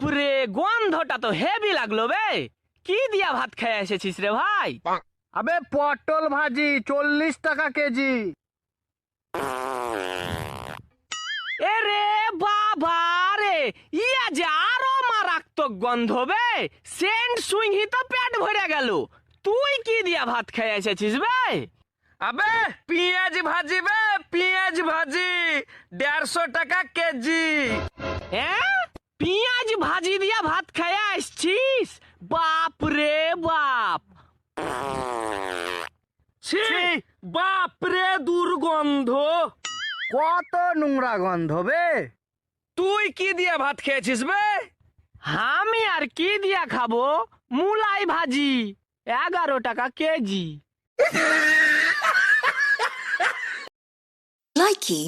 বাপরে, গন্ধটা তো হেভি লাগলো বে। কি দিয়া ভাত খেয়ে এসেছিস রে ভাই? আবে পটল ভাজি 40 টাকা কেজি। এ রে বাবা রে, ইয়া যে আরো মারাত্মক গন্ধ বে। সেন্ট সুইংহি তো পেট ভরে গেল। তুই কি দিয়া ভাত খেয়ে এসেছিস বে? আবে পেঁয়াজ ভাজি বে, পেঁয়াজ ভাজি 150 টাকা কেজি। হ্যাঁ, পেঁয়াজ ভাজি দিয়া ভাত খেয়ে আসছিস? বাপ রে বাপ। ছি, বাপরে দুর্গন্ধ। কত নোংরা গন্ধ বে। তুই কি দিয়ে ভাত খেয়েছিস বে? আমি আর কি দিয়া খাবো? মুলাই ভাজি 11 টাকা কেজি। Likey